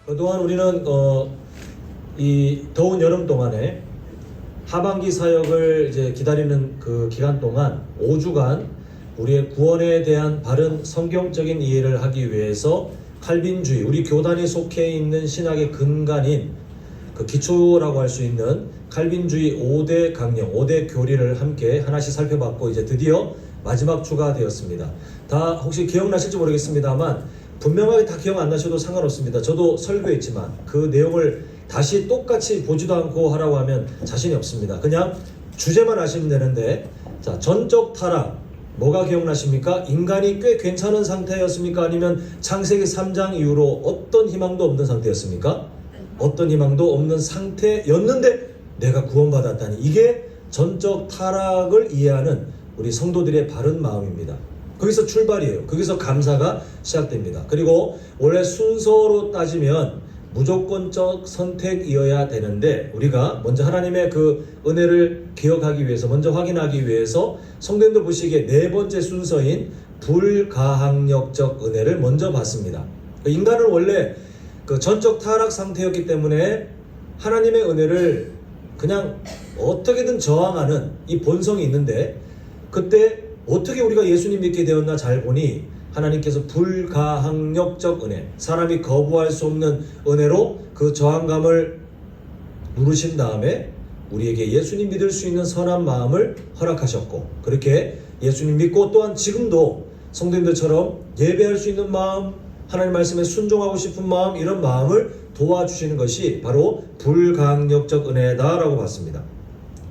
그동안 우리는 이 더운 여름 동안에 하반기 사역을 이제 기다리는 그 기간 동안 5주간 우리의 구원에 대한 바른 성경적인 이해를 하기 위해서 칼빈주의, 우리 교단이 속해 있는 신학의 근간인 그 기초라고 할 수 있는 칼빈주의 5대 강령, 5대 교리를 함께 하나씩 살펴봤고, 이제 드디어 마지막 주가 되었습니다. 다 혹시 기억나실지 모르겠습니다만 분명하게 다 기억 안 나셔도 상관없습니다. 저도 설교했지만 그 내용을 다시 똑같이 보지도 않고 하라고 하면 자신이 없습니다. 그냥 주제만 아시면 되는데, 자, 전적 타락 뭐가 기억나십니까? 인간이 꽤 괜찮은 상태였습니까? 아니면 창세기 3장 이후로 어떤 희망도 없는 상태였습니까? 어떤 희망도 없는 상태였는데 내가 구원받았다니, 이게 전적 타락을 이해하는 우리 성도들의 바른 마음입니다. 거기서 출발이에요. 거기서 감사가 시작됩니다. 그리고 원래 순서로 따지면 무조건적 선택이어야 되는데, 우리가 먼저 하나님의 그 은혜를 기억하기 위해서, 먼저 확인하기 위해서 성도님들 보시기에 네 번째 순서인 불가항력적 은혜를 먼저 봤습니다. 인간은 원래 그 전적 타락 상태였기 때문에 하나님의 은혜를 그냥 어떻게든 저항하는 이 본성이 있는데, 그때 어떻게 우리가 예수님 믿게 되었나 잘 보니 하나님께서 불가항력적 은혜, 사람이 거부할 수 없는 은혜로 그 저항감을 누르신 다음에 우리에게 예수님 믿을 수 있는 선한 마음을 허락하셨고, 그렇게 예수님 믿고 또한 지금도 성도님들처럼 예배할 수 있는 마음, 하나님 말씀에 순종하고 싶은 마음, 이런 마음을 도와주시는 것이 바로 불가항력적 은혜다라고 봤습니다.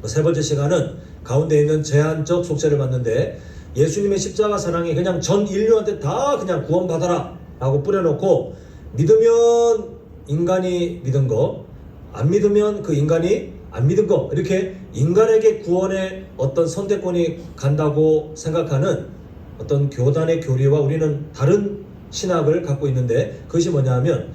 세 번째 시간은 가운데 있는 제한적 속죄를 봤는데, 예수님의 십자가 사랑이 그냥 전 인류한테 다 그냥 구원받아라 라고 뿌려놓고, 믿으면 인간이 믿은 거, 안 믿으면 그 인간이 안 믿은 거, 이렇게 인간에게 구원의 어떤 선택권이 간다고 생각하는 어떤 교단의 교리와 우리는 다른 신학을 갖고 있는데, 그것이 뭐냐 하면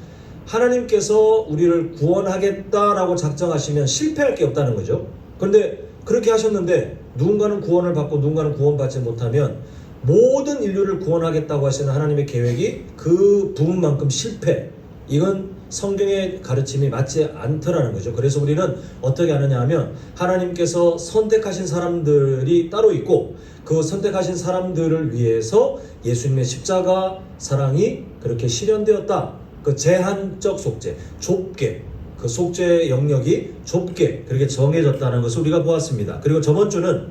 하나님께서 우리를 구원하겠다라고 작정하시면 실패할 게 없다는 거죠. 그런데 그렇게 하셨는데 누군가는 구원을 받고 누군가는 구원받지 못하면 모든 인류를 구원하겠다고 하시는 하나님의 계획이 그 부분만큼 실패, 이건 성경의 가르침이 맞지 않더라는 거죠. 그래서 우리는 어떻게 하느냐 하면 하나님께서 선택하신 사람들이 따로 있고, 그 선택하신 사람들을 위해서 예수님의 십자가 사랑이 그렇게 실현되었다. 그 제한적 속죄, 좁게, 그 속죄의 영역이 좁게 그렇게 정해졌다는 것을 우리가 보았습니다. 그리고 저번 주는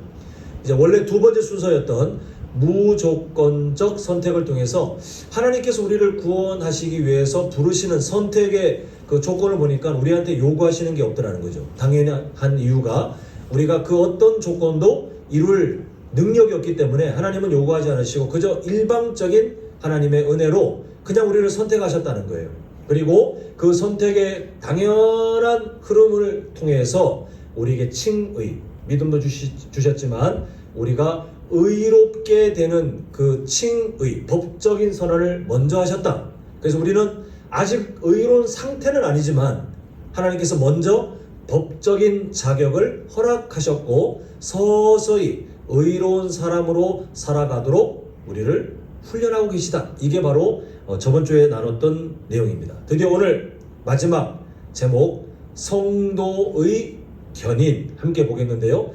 이제 원래 두 번째 순서였던 무조건적 선택을 통해서 하나님께서 우리를 구원하시기 위해서 부르시는 선택의 그 조건을 보니까 우리한테 요구하시는 게 없더라는 거죠. 당연한 이유가 우리가 그 어떤 조건도 이룰 능력이 없기 때문에 하나님은 요구하지 않으시고 그저 일방적인 하나님의 은혜로 그냥 우리를 선택하셨다는 거예요. 그리고 그 선택의 당연한 흐름을 통해서 우리에게 칭의, 믿음도 주셨지만 우리가 의롭게 되는 그 칭의, 법적인 선언을 먼저 하셨다. 그래서 우리는 아직 의로운 상태는 아니지만 하나님께서 먼저 법적인 자격을 허락하셨고 서서히 의로운 사람으로 살아가도록 우리를 훈련하고 계시다. 이게 바로 저번 주에 나눴던 내용입니다. 드디어 오늘 마지막 제목, 성도의 견인 함께 보겠는데요.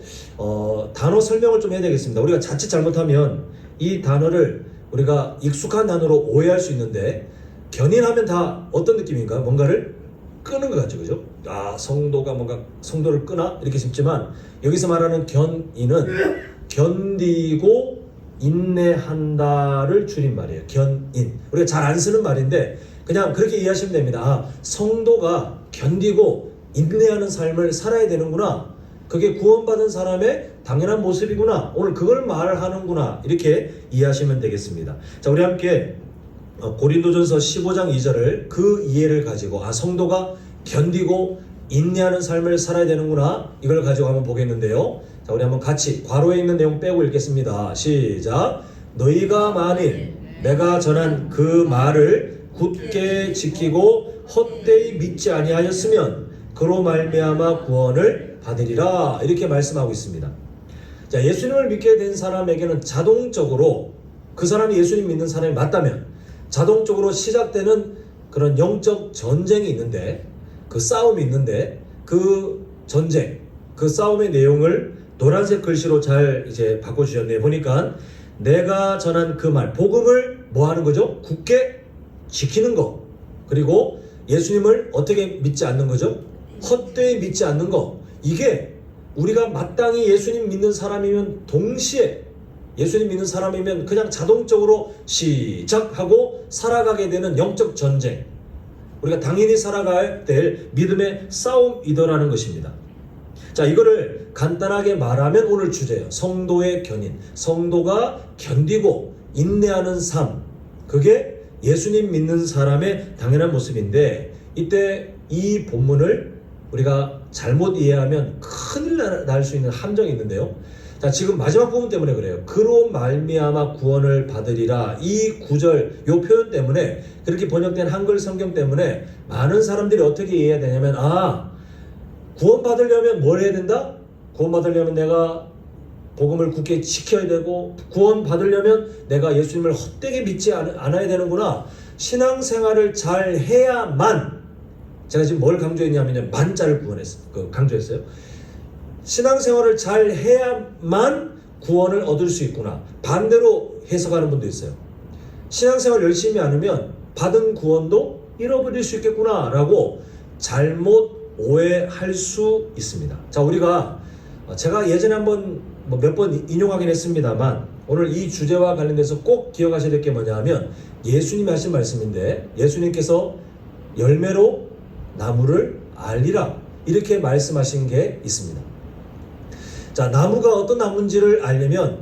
단어 설명을 좀 해야 되겠습니다. 우리가 자칫 잘못하면 이 단어를 우리가 익숙한 단어로 오해할 수 있는데, 견인하면 다 어떤 느낌인가? 뭔가를 끄는 것 같죠, 그죠? 아, 성도가 뭔가 성도를 끄나? 이렇게 싶지만 여기서 말하는 견인은 견디고 인내한다를 줄인 말이에요. 견인. 우리가 잘 안 쓰는 말인데 그냥 그렇게 이해하시면 됩니다. 아, 성도가 견디고 인내하는 삶을 살아야 되는구나. 그게 구원받은 사람의 당연한 모습이구나. 오늘 그걸 말하는구나. 이렇게 이해하시면 되겠습니다. 자, 우리 함께 고린도전서 15장 2절을 그 이해를 가지고, 아, 성도가 견디고 인내하는 삶을 살아야 되는구나, 이걸 가지고 한번 보겠는데요. 자, 우리 한번 같이 괄호에 있는 내용 빼고 읽겠습니다. 시작. 너희가 만일 내가 전한 그 말을 굳게 지키고 헛되이 믿지 아니하였으면 그로 말미암아 구원을 받으리라. 이렇게 말씀하고 있습니다. 자, 예수님을 믿게 된 사람에게는 자동적으로, 그 사람이 예수님 믿는 사람이 맞다면 자동적으로 시작되는 그런 영적 전쟁이 있는데, 그 싸움이 있는데, 그 전쟁, 그 싸움의 내용을 노란색 글씨로 잘 이제 바꿔주셨네요. 보니까 내가 전한 그 말, 복음을 뭐 하는 거죠? 굳게 지키는 거. 그리고 예수님을 어떻게 믿지 않는 거죠? 헛되이 믿지 않는 거. 이게 우리가 마땅히 예수님 믿는 사람이면 동시에 예수님 믿는 사람이면 그냥 자동적으로 시작하고 살아가게 되는 영적 전쟁, 우리가 당연히 살아가야 될 믿음의 싸움이더라는 것입니다. 자, 이거를 간단하게 말하면 오늘 주제예요. 성도의 견인, 성도가 견디고 인내하는 삶, 그게 예수님 믿는 사람의 당연한 모습인데, 이때 이 본문을 우리가 잘못 이해하면 큰일 날 수 있는 함정이 있는데요. 자, 지금 마지막 부분 때문에 그래요. 그로 말미암아 구원을 받으리라, 이 구절, 요 표현 때문에, 그렇게 번역된 한글 성경 때문에 많은 사람들이 어떻게 이해해야 되냐면, 구원 받으려면 뭘 해야 된다? 구원 받으려면 내가 복음을 굳게 지켜야 되고, 구원 받으려면 내가 예수님을 헛되게 믿지 않아야 되는구나. 신앙생활을 잘 해야만, 제가 지금 뭘 강조했냐면 만자를 강조했어요. 신앙생활을 잘 해야만 구원을 얻을 수 있구나. 반대로 해석하는 분도 있어요. 신앙생활 열심히 안 하면 받은 구원도 잃어버릴 수 있겠구나 라고 잘못 오해할 수 있습니다. 자, 우리가 제가 예전에 한번 몇 번 인용하긴 했습니다만, 오늘 이 주제와 관련돼서 꼭 기억하셔야 될 게 뭐냐 하면, 예수님이 하신 말씀인데, 예수님께서 열매로 나무를 알리라, 이렇게 말씀하신 게 있습니다. 자, 나무가 어떤 나무인지를 알려면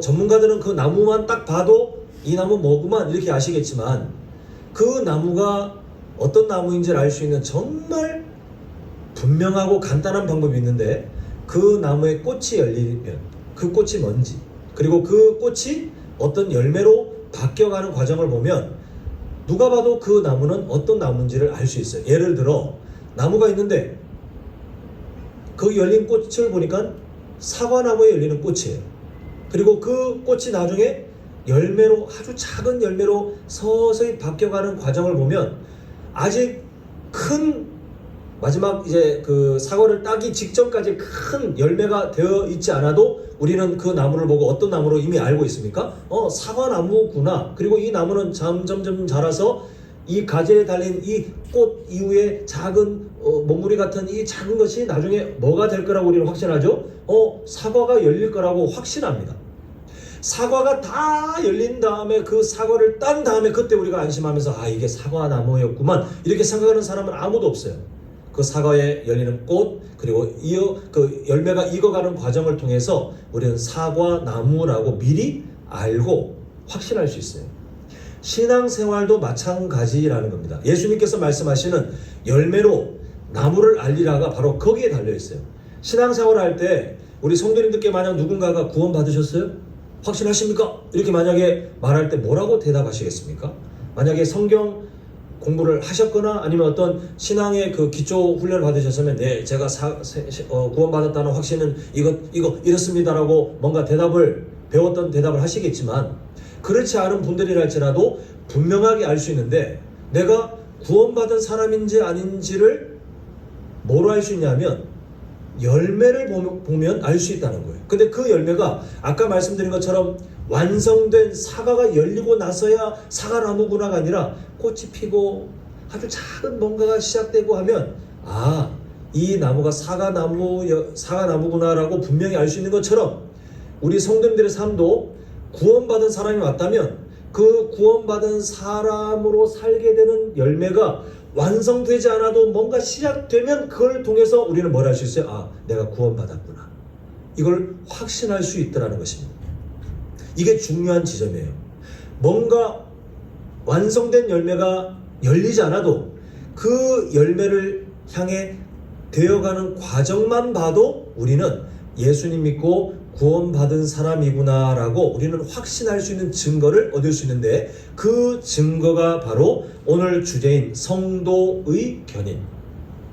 전문가들은 그 나무만 딱 봐도 이 나무 뭐구만 이렇게 아시겠지만, 그 나무가 어떤 나무인지를 알 수 있는 정말 분명하고 간단한 방법이 있는데, 그 나무에 꽃이 열리면 그 꽃이 뭔지, 그리고 그 꽃이 어떤 열매로 바뀌어가는 과정을 보면 누가 봐도 그 나무는 어떤 나무인지를 알 수 있어요. 예를 들어 나무가 있는데 그 열린 꽃을 보니까 사과나무에 열리는 꽃이에요. 그리고 그 꽃이 나중에 열매로, 아주 작은 열매로 서서히 바뀌어가는 과정을 보면, 아직 큰 마지막 이제 그 사과를 따기 직전까지 큰 열매가 되어 있지 않아도 우리는 그 나무를 보고 어떤 나무로 이미 알고 있습니까? 사과나무구나. 그리고 이 나무는 점점 자라서 이 가지에 달린 이 꽃 이후에 작은 몽우리 같은 이 작은 것이 나중에 뭐가 될 거라고 우리는 확신하죠? 사과가 열릴 거라고 확신합니다. 사과가 다 열린 다음에, 그 사과를 딴 다음에 그때 우리가 안심하면서 이게 사과나무였구만 이렇게 생각하는 사람은 아무도 없어요. 그 사과에 열리는 꽃, 그리고 그 열매가 익어가는 과정을 통해서 우리는 사과나무라고 미리 알고 확신할 수 있어요. 신앙생활도 마찬가지라는 겁니다. 예수님께서 말씀하시는 열매로 나무를 알리라가 바로 거기에 달려있어요. 신앙생활을 할 때 우리 성도님들께 만약 누군가가 구원 받으셨어요? 확신하십니까? 이렇게 만약에 말할 때 뭐라고 대답하시겠습니까? 만약에 성경 공부를 하셨거나 아니면 어떤 신앙의 그 기초 훈련을 받으셨으면, 네, 제가 구원받았다는 확신은 이거 이렇습니다라고 뭔가 배웠던 대답을 하시겠지만, 그렇지 않은 분들이랄지라도 분명하게 알 수 있는데, 내가 구원받은 사람인지 아닌지를 뭐로 알 수 있냐면 열매를 보면 알 수 있다는 거예요. 근데 그 열매가 아까 말씀드린 것처럼 완성된 사과가 열리고 나서야 사과나무구나가 아니라 꽃이 피고 아주 작은 뭔가가 시작되고 하면, 이 나무가 사과나무구나라고 분명히 알 수 있는 것처럼, 우리 성도님들의 삶도 구원받은 사람이 왔다면 그 구원받은 사람으로 살게 되는 열매가 완성되지 않아도 뭔가 시작되면 그걸 통해서 우리는 뭘 할 수 있어요? 내가 구원받았구나. 이걸 확신할 수 있다는 것입니다. 이게 중요한 지점이에요. 뭔가 완성된 열매가 열리지 않아도 그 열매를 향해 되어가는 과정만 봐도 우리는 예수님 믿고 구원받은 사람이구나 라고 우리는 확신할 수 있는 증거를 얻을 수 있는데, 그 증거가 바로 오늘 주제인 성도의 견인,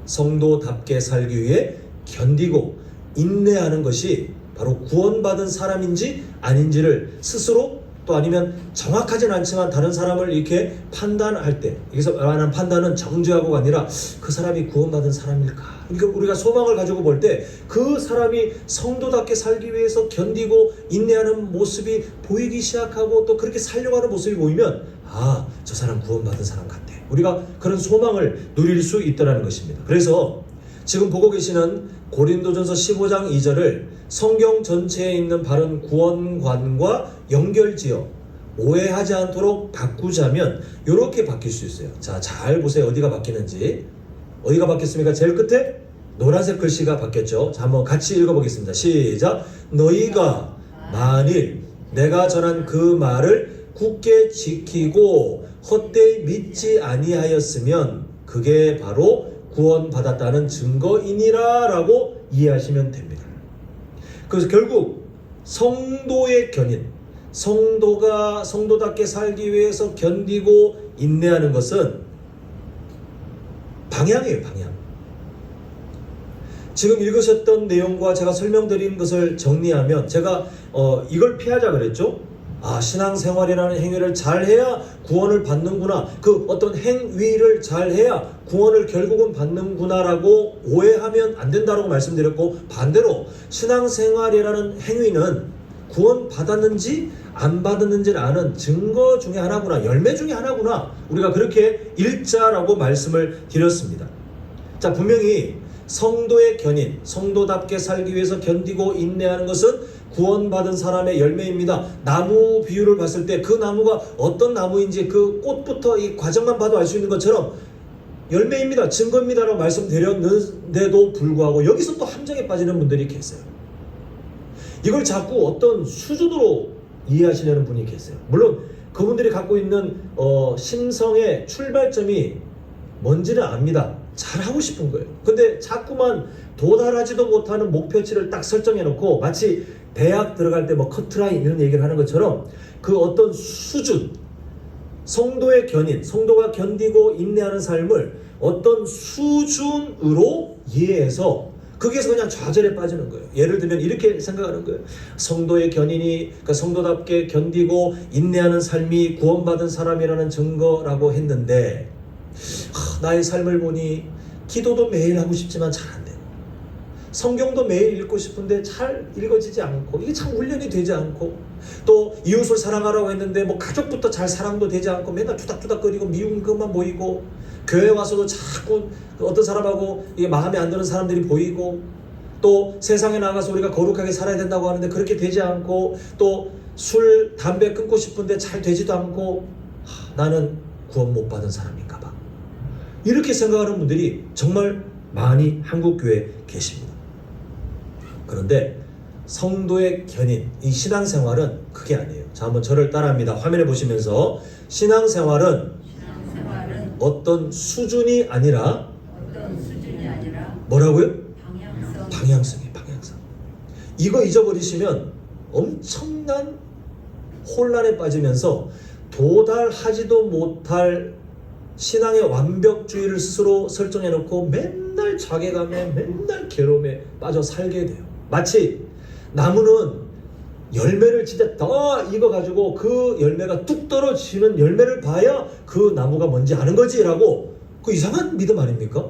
성도답게 살기 위해 견디고 인내하는 것이 바로 구원받은 사람인지 아닌지를 스스로 또 아니면 정확하진 않지만 다른 사람을 이렇게 판단할 때, 여기서 말하는 판단은 정죄하고가 아니라 그 사람이 구원받은 사람일까? 그러니까 우리가 소망을 가지고 볼 때 그 사람이 성도답게 살기 위해서 견디고 인내하는 모습이 보이기 시작하고 또 그렇게 살려고 하는 모습이 보이면 아, 저 사람 구원받은 사람 같아. 우리가 그런 소망을 누릴 수 있다는 것입니다. 그래서 지금 보고 계시는 고린도전서 15장 2절을 성경 전체에 있는 바른 구원관과 연결지어 오해하지 않도록 바꾸자면 이렇게 바뀔 수 있어요. 자, 잘 보세요. 어디가 바뀌는지. 어디가 바뀌었습니까? 제일 끝에 노란색 글씨가 바뀌었죠. 자, 한번 같이 읽어보겠습니다. 시작. 너희가 만일 내가 전한 그 말을 굳게 지키고 헛되이 믿지 아니하였으면 그게 바로 구원받았다는 증거이니라 라고 이해하시면 됩니다. 그래서 결국 성도의 견인, 성도가 성도답게 살기 위해서 견디고 인내하는 것은 방향이에요. 방향. 지금 읽으셨던 내용과 제가 설명드린 것을 정리하면 제가 이걸 피하자 그랬죠. 아, 신앙생활이라는 행위를 잘해야 구원을 받는구나. 그 어떤 행위를 잘해야 구원을 결국은 받는구나라고 오해하면 안 된다고 말씀드렸고, 반대로 신앙생활이라는 행위는 구원 받았는지 안 받았는지를 아는 증거 중에 하나구나, 열매 중에 하나구나, 우리가 그렇게 읽자라고 말씀을 드렸습니다. 자, 분명히 성도의 견인, 성도답게 살기 위해서 견디고 인내하는 것은 구원받은 사람의 열매입니다. 나무 비유를 봤을 때 그 나무가 어떤 나무인지 그 꽃부터 이 과정만 봐도 알 수 있는 것처럼 열매입니다. 증거입니다라고 말씀드렸는데도 불구하고 여기서 또 함정에 빠지는 분들이 계세요. 이걸 자꾸 어떤 수준으로 이해하시려는 분이 계세요. 물론 그분들이 갖고 있는 심성의 출발점이 뭔지는 압니다. 잘하고 싶은 거예요. 근데 자꾸만 도달하지도 못하는 목표치를 딱 설정해 놓고 마치 대학 들어갈 때 뭐 커트라인 이런 얘기를 하는 것처럼 그 어떤 수준, 성도의 견인, 성도가 견디고 인내하는 삶을 어떤 수준으로 이해해서 거기에서 그냥 좌절에 빠지는 거예요. 예를 들면 이렇게 생각하는 거예요. 성도의 견인이, 그러니까 성도답게 견디고 인내하는 삶이 구원받은 사람이라는 증거라고 했는데, 나의 삶을 보니 기도도 매일 하고 싶지만 잘 안 되고, 성경도 매일 읽고 싶은데 잘 읽어지지 않고, 이게 참 훈련이 되지 않고, 또 이웃을 사랑하라고 했는데 뭐 가족부터 잘 사랑도 되지 않고 맨날 투닥투닥거리고 미운 것만 보이고, 교회 와서도 자꾸 어떤 사람하고 이게 마음에 안 드는 사람들이 보이고, 또 세상에 나가서 우리가 거룩하게 살아야 된다고 하는데 그렇게 되지 않고, 또 술, 담배 끊고 싶은데 잘 되지도 않고, 나는 구원 못 받은 사람인가 봐. 이렇게 생각하는 분들이 정말 많이 한국교회에 계십니다. 그런데 성도의 견인, 이 신앙생활은 그게 아니에요. 자, 한번 저를 따라합니다. 화면에 보시면서 신앙생활은 어떤 수준이 아니라 뭐라고요? 방향성이에요. 방향성. 이거 잊어버리시면 엄청난 혼란에 빠지면서 도달하지도 못할 신앙의 완벽주의를 스스로 설정해놓고 맨날 자괴감에 맨날 괴로움에 빠져 살게 돼요. 마치 나무는 열매를 진짜 더 익어가지고 그 열매가 뚝 떨어지는 열매를 봐야 그 나무가 뭔지 아는 거지 라고, 그 이상한 믿음 아닙니까?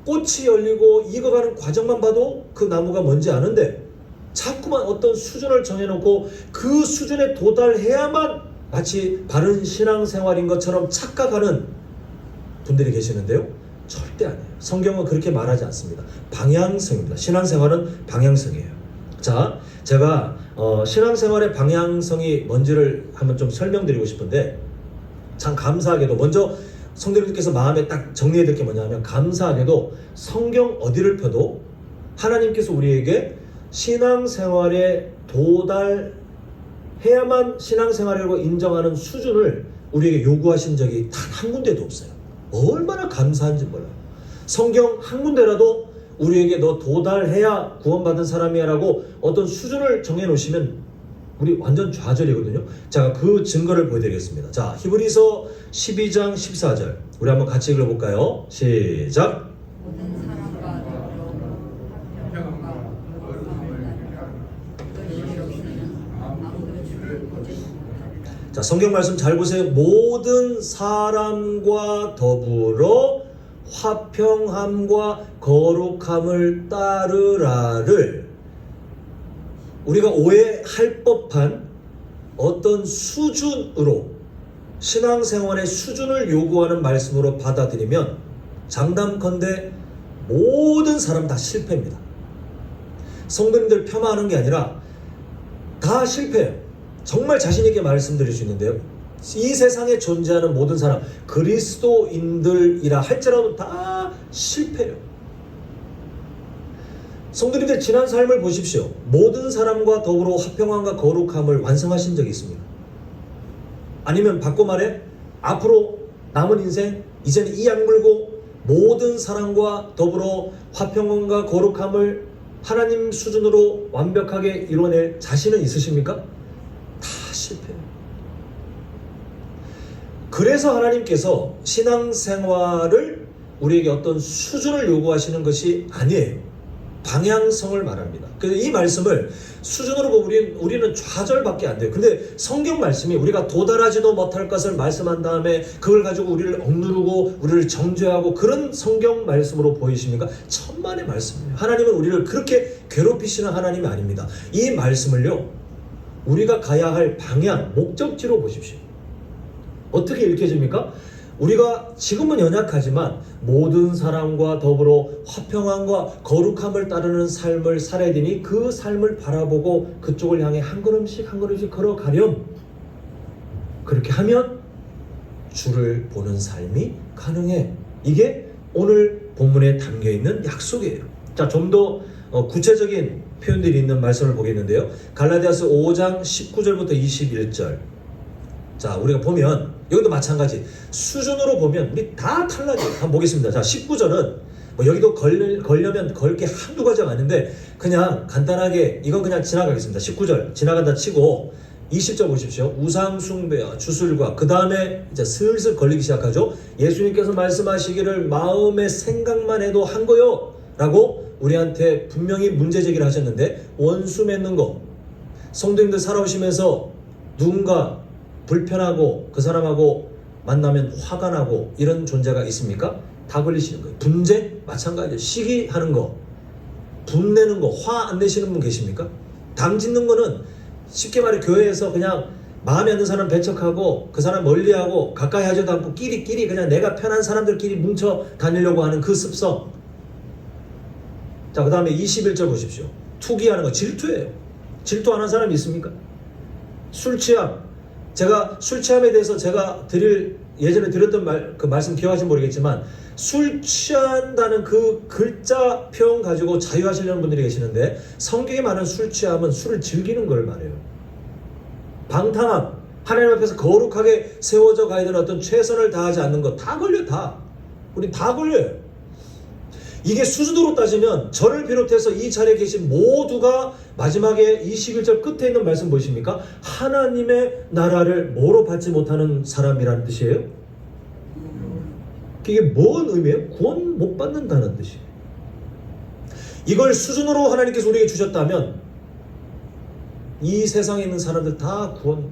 꽃이 열리고 익어가는 과정만 봐도 그 나무가 뭔지 아는데 자꾸만 어떤 수준을 정해놓고 그 수준에 도달해야만 마치 바른 신앙생활인 것처럼 착각하는 분들이 계시는데요. 절대 아니에요. 성경은 그렇게 말하지 않습니다. 방향성입니다. 신앙생활은 방향성이에요. 자, 제가 신앙생활의 방향성이 뭔지를 한번 좀 설명드리고 싶은데, 참 감사하게도 먼저 성도님께서 마음에 딱 정리해야 될 게 뭐냐면, 감사하게도 성경 어디를 펴도 하나님께서 우리에게 신앙생활에 도달해야만 신앙생활이라고 인정하는 수준을 우리에게 요구하신 적이 단 한 군데도 없어요. 얼마나 감사한지 몰라요. 성경 한 군데라도 우리에게 너 도달해야 구원받은 사람이야 라고 어떤 수준을 정해놓으시면 우리 완전 좌절이거든요. 자, 그 증거를 보여드리겠습니다. 자, 히브리서 12장 14절 우리 한번 같이 읽어볼까요? 시작. 성경 말씀 잘 보세요. 모든 사람과 더불어 화평함과 거룩함을 따르라를 우리가 오해할 법한 어떤 수준으로 신앙생활의 수준을 요구하는 말씀으로 받아들이면 장담컨대 모든 사람 다 실패입니다. 성도님들 폄하하는 게 아니라 다 실패해요. 정말 자신 있게 말씀드릴 수 있는데요. 이 세상에 존재하는 모든 사람, 그리스도인들이라 할지라도 다 실패해요. 성도님들 지난 삶을 보십시오. 모든 사람과 더불어 화평함과 거룩함을 완성하신 적이 있습니까? 아니면 바꿔 말해 앞으로 남은 인생 이제는 이 약물고 모든 사람과 더불어 화평함과 거룩함을 하나님 수준으로 완벽하게 이뤄낼 자신은 있으십니까? 다 실패해요. 그래서 하나님께서 신앙생활을 우리에게 어떤 수준을 요구하시는 것이 아니에요. 방향성을 말합니다. 그래서 이 말씀을 수준으로 보면 우리는 좌절밖에 안 돼요. 근데 성경 말씀이 우리가 도달하지도 못할 것을 말씀한 다음에 그걸 가지고 우리를 억누르고 우리를 정죄하고 그런 성경 말씀으로 보이십니까? 천만의 말씀이에요. 하나님은 우리를 그렇게 괴롭히시는 하나님이 아닙니다. 이 말씀을요, 우리가 가야 할 방향, 목적지로 보십시오. 어떻게 읽혀집니까? 우리가 지금은 연약하지만 모든 사람과 더불어 화평함과 거룩함을 따르는 삶을 살아야 되니 그 삶을 바라보고 그쪽을 향해 한 걸음씩 한 걸음씩 걸어가렴. 그렇게 하면 주를 보는 삶이 가능해. 이게 오늘 본문에 담겨있는 약속이에요. 자, 좀 더 구체적인 표현들이 있는 말씀을 보겠는데요. 갈라디아서 5장 19절부터 21절. 자, 우리가 보면 여기도 마찬가지 수준으로 보면 우리 다 탈락이에요. 한번 보겠습니다. 자, 19절은 뭐 여기도 걸려면 걸 게 한두 가지가 아닌데 그냥 간단하게 이건 그냥 지나가겠습니다. 19절 지나간다 치고 20절 보십시오. 우상 숭배와 주술과 그 다음에 이제 슬슬 걸리기 시작하죠. 예수님께서 말씀하시기를 마음의 생각만 해도 한 거요 라고 우리한테 분명히 문제 제기를 하셨는데, 원수 맺는 거, 성도님들 살아오시면서 누군가 불편하고 그 사람하고 만나면 화가 나고 이런 존재가 있습니까? 다 걸리시는 거예요. 분쟁? 마찬가지예요. 시기하는 거, 분내는 거, 화 안 내시는 분 계십니까? 당 짓는 거는 쉽게 말해 교회에서 그냥 마음에 안 드는 사람 배척하고 그 사람 멀리하고 가까이 하지도 않고 끼리끼리 그냥 내가 편한 사람들끼리 뭉쳐 다니려고 하는 그 습성. 자, 그 다음에 21절 보십시오. 투기하는 거, 질투예요. 질투하는 사람이 있습니까? 술 취함. 제가 술 취함에 대해서 제가 예전에 드렸던 그 말씀 기억하시면 모르겠지만, 술 취한다는 그 글자 표현 가지고 자유하시려는 분들이 계시는데, 성경에 많은 술 취함은 술을 즐기는 걸 말해요. 방탕함, 하나님 앞에서 거룩하게 세워져 가야 되는 어떤 최선을 다하지 않는 것, 다 걸려. 다 우리 다 걸려요. 이게 수준으로 따지면 저를 비롯해서 이 자리에 계신 모두가 마지막에 21절 끝에 있는 말씀 보이십니까? 하나님의 나라를 뭐로 받지 못하는 사람이라는 뜻이에요. 이게 뭔 의미예요? 구원 못 받는다는 뜻이에요. 이걸 수준으로 하나님께서 우리에게 주셨다면 이 세상에 있는 사람들 다 구원,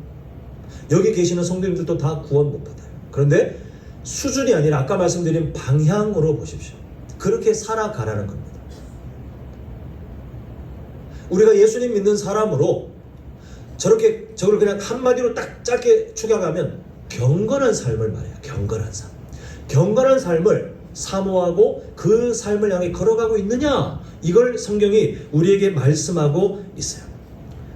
여기 계시는 성도님들도 다 구원 못 받아요. 그런데 수준이 아니라 아까 말씀드린 방향으로 보십시오. 그렇게 살아가라는 겁니다. 우리가 예수님 믿는 사람으로 저걸 그냥 한마디로 딱 짧게 축약하면 경건한 삶을 말해요. 경건한 삶. 경건한 삶을 사모하고 그 삶을 향해 걸어가고 있느냐, 이걸 성경이 우리에게 말씀하고 있어요.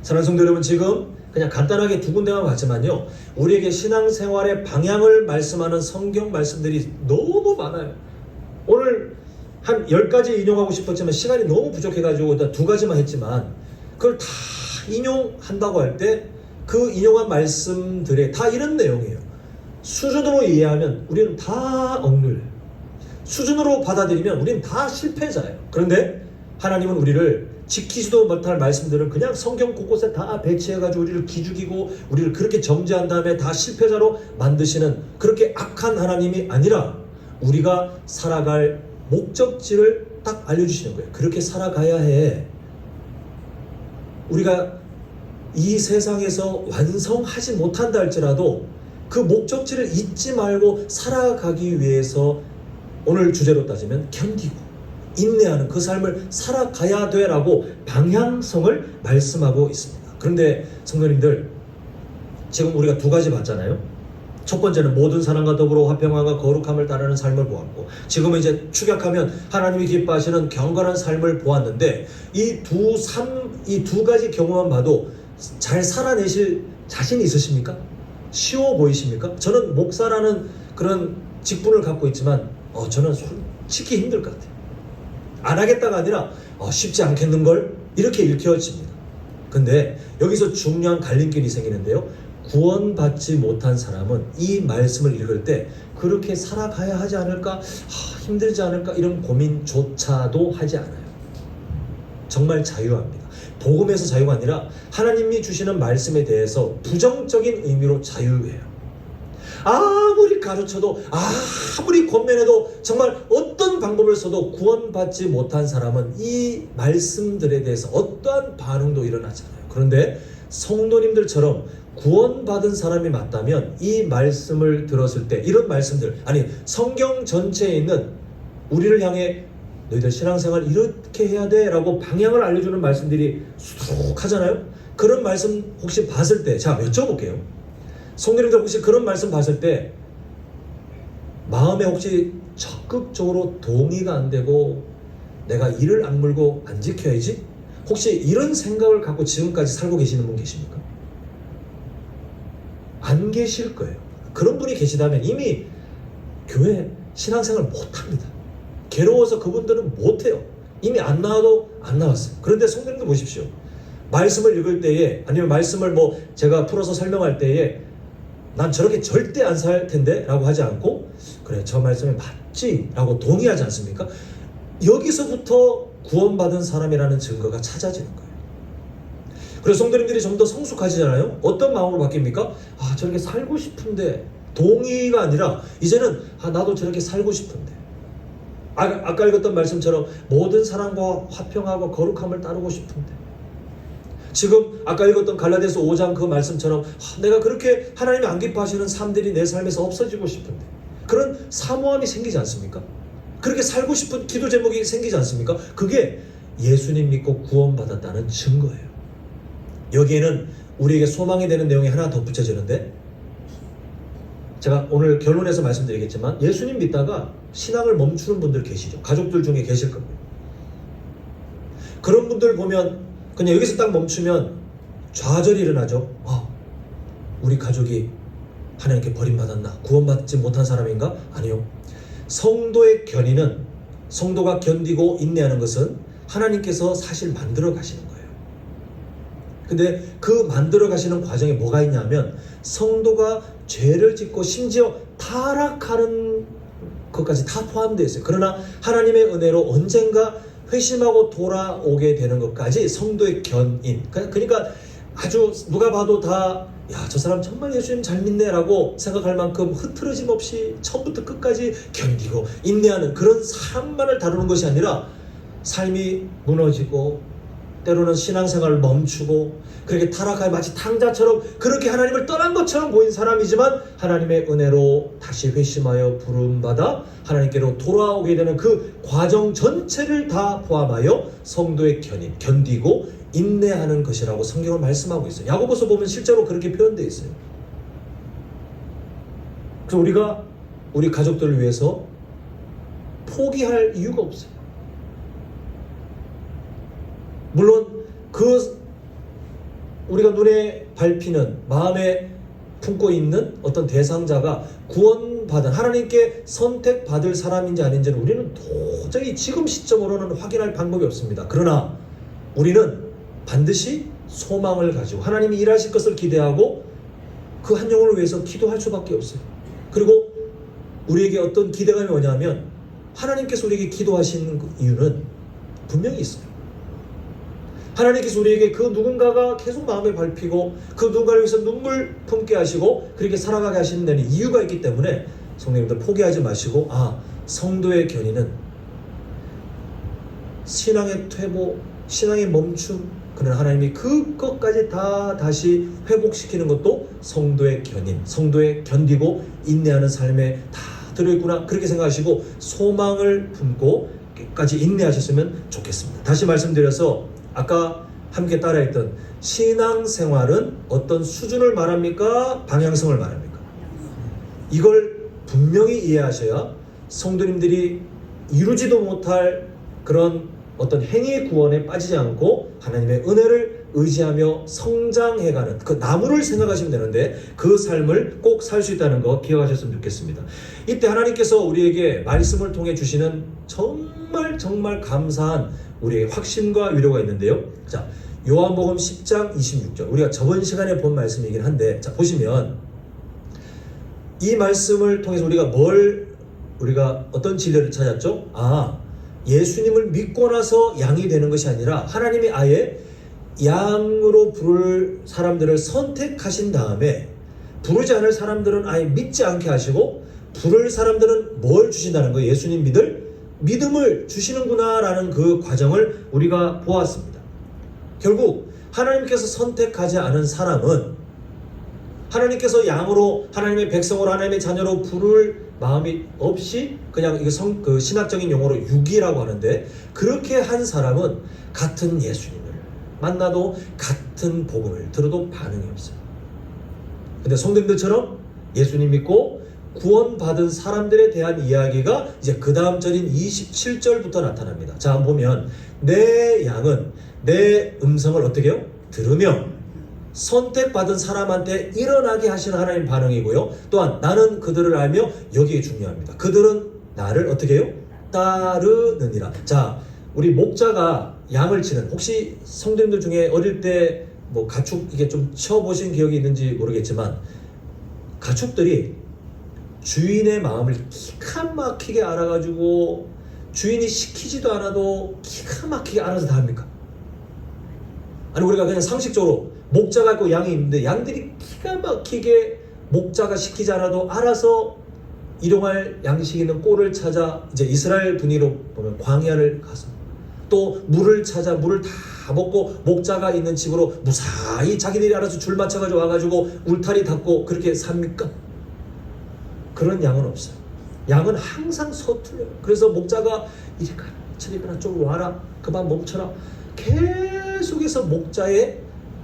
사랑하는 성도 여러분, 지금 그냥 간단하게 두 군데만 봤지만요, 우리에게 신앙생활의 방향을 말씀하는 성경 말씀들이 너무 많아요. 오늘 한 10가지 인용하고 싶었지만 시간이 너무 부족해가지고 일단 2가지만 했지만, 그걸 다 인용한다고 할 때 그 인용한 말씀들에 다 이런 내용이에요. 수준으로 이해하면 우리는 다 억눌려요. 수준으로 받아들이면 우리는 다 실패자예요. 그런데 하나님은 우리를 지키지도 못할 말씀들을 그냥 성경 곳곳에 다 배치해가지고 우리를 기죽이고 우리를 그렇게 정죄한 다음에 다 실패자로 만드시는 그렇게 악한 하나님이 아니라 우리가 살아갈 목적지를 딱 알려주시는 거예요. 그렇게 살아가야 해. 우리가 이 세상에서 완성하지 못한다 할지라도 그 목적지를 잊지 말고 살아가기 위해서 오늘 주제로 따지면 견디고 인내하는 그 삶을 살아가야 돼라고 방향성을 말씀하고 있습니다. 그런데 성도님들, 지금 우리가 두 가지 봤잖아요. 첫 번째는 모든 사람과 더불어 화평함과 거룩함을 따르는 삶을 보았고, 지금은 이제 축약하면 하나님이 기뻐하시는 경건한 삶을 보았는데, 이 두 가지 경우만 봐도 잘 살아내실 자신이 있으십니까? 쉬워 보이십니까? 저는 목사라는 그런 직분을 갖고 있지만 저는 솔직히 힘들 것 같아요. 안 하겠다가 아니라 쉽지 않겠는걸? 이렇게 읽혀집니다. 근데 여기서 중요한 갈림길이 생기는데요. 구원받지 못한 사람은 이 말씀을 읽을 때 그렇게 살아가야 하지 않을까? 힘들지 않을까? 이런 고민조차도 하지 않아요. 정말 자유합니다. 복음에서 자유가 아니라 하나님이 주시는 말씀에 대해서 부정적인 의미로 자유예요. 아무리 가르쳐도 아무리 권면해도 정말 어떤 방법을 써도 구원받지 못한 사람은 이 말씀들에 대해서 어떠한 반응도 일어나잖아요. 그런데 성도님들처럼 구원받은 사람이 맞다면 이 말씀을 들었을 때 이런 말씀들, 아니 성경 전체에 있는 우리를 향해 너희들 신앙생활 이렇게 해야 돼 라고 방향을 알려주는 말씀들이 수두룩하잖아요. 그런 말씀 혹시 봤을 때, 자 여쭤볼게요. 성도님들 혹시 그런 말씀 봤을 때 마음에 혹시 적극적으로 동의가 안 되고 내가 이를 악물고 안 지켜야지? 혹시 이런 생각을 갖고 지금까지 살고 계시는 분 계십니까? 안 계실 거예요. 그런 분이 계시다면 이미 교회 신앙생활 못합니다. 괴로워서 그분들은 못해요. 이미 안 나와도 안 나왔어요. 그런데 성도님들 보십시오. 말씀을 읽을 때에, 아니면 말씀을 제가 풀어서 설명할 때에 난 저렇게 절대 안 살 텐데 라고 하지 않고, 그래 저 말씀이 맞지 라고 동의하지 않습니까? 여기서부터 구원받은 사람이라는 증거가 찾아지는 거예요. 그래서 성도님들이 좀 더 성숙하시잖아요. 어떤 마음으로 바뀝니까? 저렇게 살고 싶은데, 동의가 아니라 이제는 나도 저렇게 살고 싶은데, 아까 읽었던 말씀처럼 모든 사람과 화평하고 거룩함을 따르고 싶은데, 지금 아까 읽었던 갈라디아서 5장 그 말씀처럼 내가 그렇게 하나님이 안 기뻐하시는 삶들이 내 삶에서 없어지고 싶은데, 그런 사모함이 생기지 않습니까? 그렇게 살고 싶은 기도 제목이 생기지 않습니까? 그게 예수님 믿고 구원받았다는 증거예요. 여기에는 우리에게 소망이 되는 내용이 하나 덧붙여지는데, 제가 오늘 결론에서 말씀드리겠지만 예수님 믿다가 신앙을 멈추는 분들 계시죠. 가족들 중에 계실 겁니다. 그런 분들 보면 그냥 여기서 딱 멈추면 좌절이 일어나죠. 우리 가족이 하나님께 버림받았나? 구원받지 못한 사람인가? 아니요. 성도의 견인은, 성도가 견디고 인내하는 것은 하나님께서 사실 만들어 가시는 거예요. 근데 그 만들어 가시는 과정에 뭐가 있냐면, 성도가 죄를 짓고 심지어 타락하는 것까지 다 포함되어 있어요. 그러나 하나님의 은혜로 언젠가 회심하고 돌아오게 되는 것까지 성도의 견인. 그러니까 아주 누가 봐도 다 저 사람 정말 예수님 잘 믿네 라고 생각할 만큼 흐트러짐 없이 처음부터 끝까지 견디고 인내하는 그런 삶만을 다루는 것이 아니라, 삶이 무너지고 때로는 신앙생활을 멈추고 그렇게 타락하여 마치 탕자처럼 그렇게 하나님을 떠난 것처럼 보인 사람이지만 하나님의 은혜로 다시 회심하여 부름받아 하나님께로 돌아오게 되는 그 과정 전체를 다 포함하여 성도의 견인, 견디고 인내하는 것이라고 성경은 말씀하고 있어요. 야고보서 보면 실제로 그렇게 표현되어 있어요. 그래서 우리가 우리 가족들을 위해서 포기할 이유가 없어요. 물론 우리가 눈에 밟히는, 마음에 품고 있는 어떤 대상자가 구원받은, 하나님께 선택받을 사람인지 아닌지는 우리는 도저히 지금 시점으로는 확인할 방법이 없습니다. 그러나 우리는 반드시 소망을 가지고 하나님이 일하실 것을 기대하고 그 한 영혼을 위해서 기도할 수밖에 없어요. 그리고 우리에게 어떤 기대감이 뭐냐면, 하나님께서 우리에게 기도하시는 이유는 분명히 있어요. 하나님께서 우리에게 그 누군가가 계속 마음에 밟히고 그 누군가를 위해서 눈물 품게 하시고 그렇게 살아가게 하시는 데는 이유가 있기 때문에 성도님들 포기하지 마시고, 성도의 견인은 신앙의 퇴보, 신앙의 멈춤, 그러나 하나님이 그것까지 다 다시 회복시키는 것도 성도의 견인, 성도의 견디고 인내하는 삶에 다 들어있구나, 그렇게 생각하시고 소망을 품고 끝까지 인내하셨으면 좋겠습니다. 다시 말씀드려서 아까 함께 따라했던 신앙생활은 어떤 수준을 말합니까? 방향성을 말합니까? 이걸 분명히 이해하셔야 성도님들이 이루지도 못할 그런 어떤 행위 구원에 빠지지 않고 하나님의 은혜를 의지하며 성장해가는 그 나무를 생각하시면 되는데 그 삶을 꼭 살 수 있다는 거 기억하셨으면 좋겠습니다. 이때 하나님께서 우리에게 말씀을 통해 주시는 정말 감사한 우리의 확신과 위로가 있는데요. 자, 요한복음 10장 26절, 우리가 저번 시간에 본 말씀이긴 한데, 자 보시면 이 말씀을 통해서 우리가 어떤 진리를 찾았죠? 예수님을 믿고 나서 양이 되는 것이 아니라 하나님이 아예 양으로 부를 사람들을 선택하신 다음에 부르지 않을 사람들은 아예 믿지 않게 하시고 부를 사람들은 뭘 주신다는 거예요? 예수님 믿을 믿음을 주시는구나 라는 그 과정을 우리가 보았습니다. 결국 하나님께서 선택하지 않은 사람은 하나님께서 양으로, 하나님의 백성으로, 하나님의 자녀로 부를 마음이 없이 그냥 이게 신학적인 용어로 유기라고 하는데, 그렇게 한 사람은 같은 예수님을 만나도 같은 복음을 들어도 반응이 없어요. 근데 성도님들처럼 예수님 믿고 구원받은 사람들에 대한 이야기가 이제 그 다음 절인 27절부터 나타납니다. 자, 한번 보면 내 양은 내 음성을 어떻게 해요? 들으며 선택받은 사람한테 일어나게 하시는 하나님 반응이고요. 또한 나는 그들을 알며, 여기에 중요합니다. 그들은 나를 어떻게 해요? 따르느니라. 자, 우리 목자가 양을 치는, 혹시 성도님들 중에 어릴 때 뭐 가축 이게 좀 쳐보신 기억이 있는지 모르겠지만, 가축들이 주인의 마음을 기가 막히게 알아가지고 주인이 시키지도 않아도 기가 막히게 알아서 다 합니까? 아니, 우리가 그냥 상식적으로 목자가 있고 양이 있는데 양들이 기가 막히게 목자가 시키지 않아도 알아서 일용할 양식 있는 꼴을 찾아, 이제 이스라엘 분위기로 보면 광야를 가서 또 물을 찾아 물을 다 먹고 목자가 있는 집으로 무사히 자기들이 알아서 줄 맞춰가지고 와가지고 울타리 닫고 그렇게 삽니까? 그런 양은 없어요. 양은 항상 서툴러요. 그래서 목자가 이리 가라 저리 가라 좀 와라 그만 멈춰라 계속해서 목자의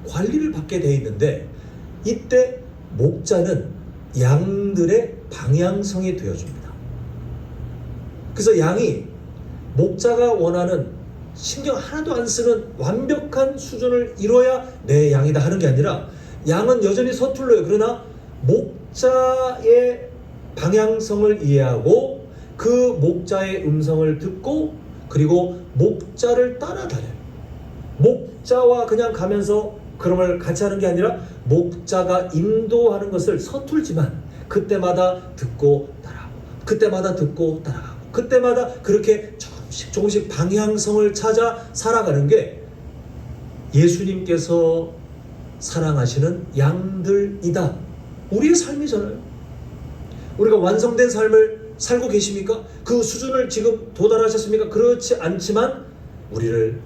관리를 받게 돼 있는데, 이때 목자는 양들의 방향성이 되어줍니다. 그래서 양이 목자가 원하는 신경 하나도 안 쓰는 완벽한 수준을 이뤄야 내 양이다 하는 게 아니라 양은 여전히 서툴러요. 그러나 목자의 방향성을 이해하고 그 목자의 음성을 듣고 그리고 목자를 따라다녀요. 목자와 그냥 가면서 그럼을 같이 하는 게 아니라 목자가 인도하는 것을 서툴지만 그때마다 듣고 따라가고 그때마다 듣고 따라가고 그때마다 그렇게 조금씩 방향성을 찾아 살아가는 게 예수님께서 사랑하시는 양들이다. 우리의 삶이잖아요. 우리가 완성된 삶을 살고 계십니까? 그 수준을 지금 도달하셨습니까? 그렇지 않지만 우리를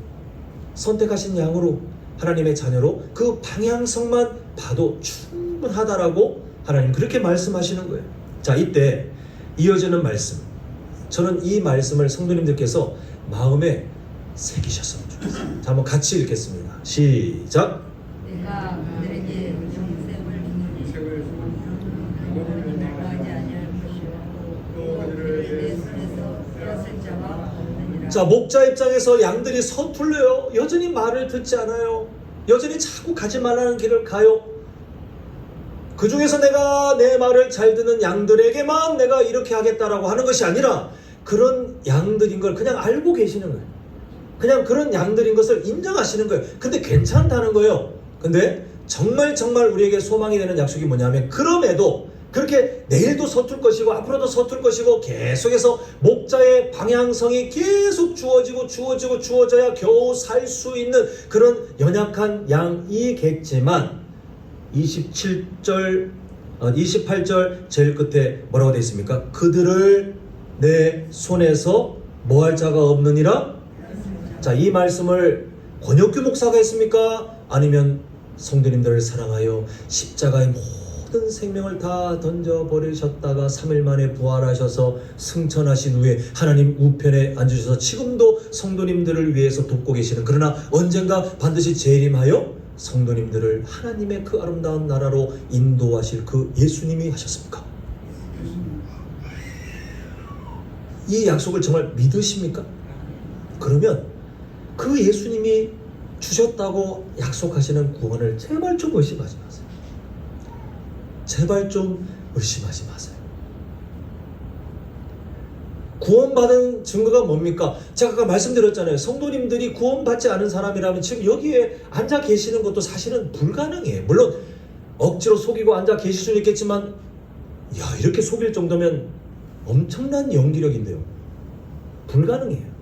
선택하신 양으로, 하나님의 자녀로 그 방향성만 봐도 충분하다라고 하나님 그렇게 말씀하시는 거예요. 자, 이때 이어지는 말씀, 저는 이 말씀을 성도님들께서 마음에 새기셨으면 좋겠어요. 자, 한번 같이 읽겠습니다. 시작. 내가 그들에게 영생을 자, 목자 입장에서 양들이 서툴러요. 여전히 말을 듣지 않아요. 여전히 자꾸 가지 말라는 길을 가요. 그 중에서 내가 내 말을 잘 듣는 양들에게만 내가 이렇게 하겠다라고 하는 것이 아니라 그런 양들인 걸 그냥 알고 계시는 거예요. 그냥 그런 양들인 것을 인정하시는 거예요. 근데 괜찮다는 거예요. 근데 정말 우리에게 소망이 되는 약속이 뭐냐면, 그럼에도 그렇게 내일도 서툴 것이고 앞으로도 서툴 것이고 계속해서 목자의 방향성이 계속 주어져야 겨우 살 수 있는 그런 연약한 양이겠지만 28절 제일 끝에 뭐라고 되어 있습니까? 그들을 내 손에서 뭐 할 자가 없느니라. 자, 이 말씀을 권혁규 목사가 했습니까? 아니면 성도님들을 사랑하여 십자가의 모든 생명을 다 던져버리셨다가 3일 만에 부활하셔서 승천하신 후에 하나님 우편에 앉으셔서 지금도 성도님들을 위해서 돕고 계시는, 그러나 언젠가 반드시 재림하여 성도님들을 하나님의 그 아름다운 나라로 인도하실 그 예수님이 하셨습니까? 이 약속을 정말 믿으십니까? 그러면 그 예수님이 주셨다고 약속하시는 구원을 제발 좀 의심하지 마세요. 제발 좀 의심하지 마세요. 구원받은 증거가 뭡니까? 제가 아까 말씀드렸잖아요. 성도님들이 구원받지 않은 사람이라면 지금 여기에 앉아 계시는 것도 사실은 불가능해요. 물론 억지로 속이고 앉아 계실 수는 있겠지만, 야, 이렇게 속일 정도면 엄청난 연기력인데요. 불가능해요.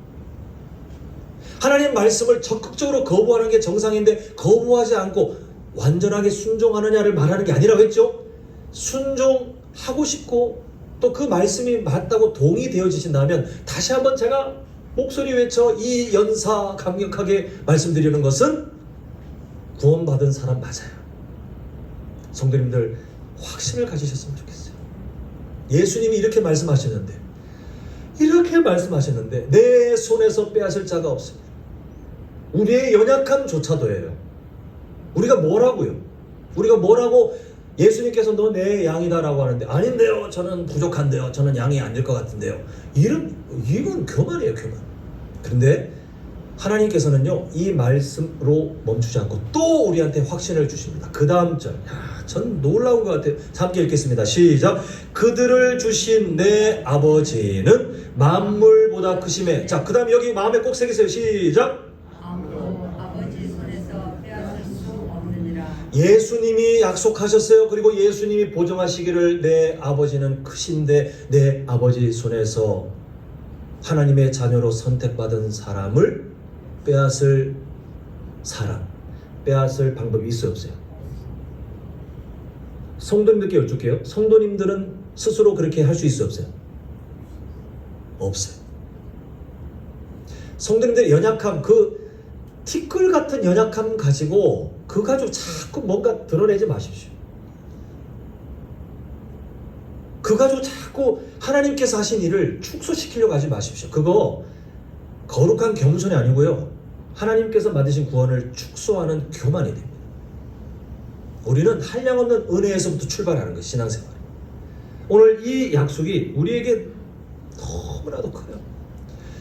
하나님 말씀을 적극적으로 거부하는 게 정상인데 거부하지 않고 완전하게 순종하느냐를 말하는 게 아니라고 했죠. 순종하고 싶고 또 그 말씀이 맞다고 동의되어지신다면, 다시 한번 제가 목소리 외쳐 이 연사 강력하게 말씀드리는 것은 구원받은 사람 맞아요. 성도님들 확신을 가지셨으면 좋겠어요. 예수님이 이렇게 말씀하시는데 내 손에서 빼앗을 자가 없습니다. 우리의 연약함조차도예요. 우리가 뭐라고 예수님께서 너 내 양이다라고 하는데, 아닌데요, 저는 부족한데요, 저는 양이 아닐 것 같은데요. 이건 교만이에요, 교만. 그런데 하나님께서는요, 이 말씀으로 멈추지 않고 또 우리한테 확신을 주십니다. 그 다음 절, 전 놀라운 것 같아요. 함께 읽겠습니다. 시작. 그들을 주신 내 아버지는 만물보다 크심에. 자, 그 다음 여기 마음에 꼭 새기세요. 시작. 아버지 손에서 빼앗을 수 없느니라. 예수님이 약속하셨어요. 그리고 예수님이 보증하시기를 내 아버지는 크신데 내 아버지 손에서 하나님의 자녀로 선택받은 사람을 빼앗을 방법이 있어요, 없어요? 성도님들께 여쭐게요. 성도님들은 스스로 그렇게 할 수 있어요, 없어요? 없어요. 성도님들의 연약함, 그 티끌 같은 연약함 가지고 그 가지고 자꾸 뭔가 드러내지 마십시오. 그 가지고 자꾸 하나님께서 하신 일을 축소시키려고 하지 마십시오. 그거 거룩한 겸손이 아니고요, 하나님께서 만드신 구원을 축소하는 교만이 됩니다. 우리는 한량없는 은혜에서부터 출발하는 것이 신앙생활. 오늘 이 약속이 우리에게 너무나도 커요.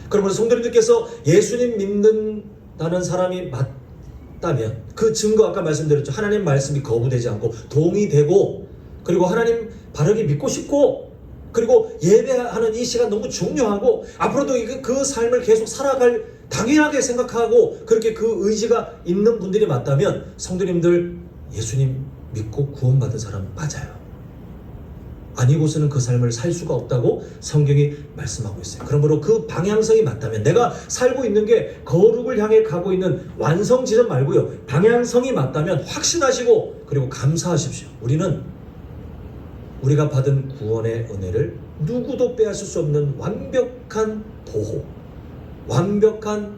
그러므로 성도님들께서 예수님 믿는다는 사람이 맞다면 그 증거, 아까 말씀드렸죠. 하나님 말씀이 거부되지 않고 동의되고, 그리고 하나님 바르게 믿고 싶고, 그리고 예배하는 이 시간 너무 중요하고 앞으로도 그 삶을 계속 살아갈 당연하게 생각하고 그렇게 그 의지가 있는 분들이 맞다면, 성도님들 예수님 믿고 구원받은 사람 맞아요. 아니고서는 그 삶을 살 수가 없다고 성경이 말씀하고 있어요. 그러므로 그 방향성이 맞다면, 내가 살고 있는 게 거룩을 향해 가고 있는 완성 지점 말고요, 방향성이 맞다면 확신하시고 그리고 감사하십시오. 우리가 받은 구원의 은혜를 누구도 빼앗을 수 없는 완벽한 보호, 완벽한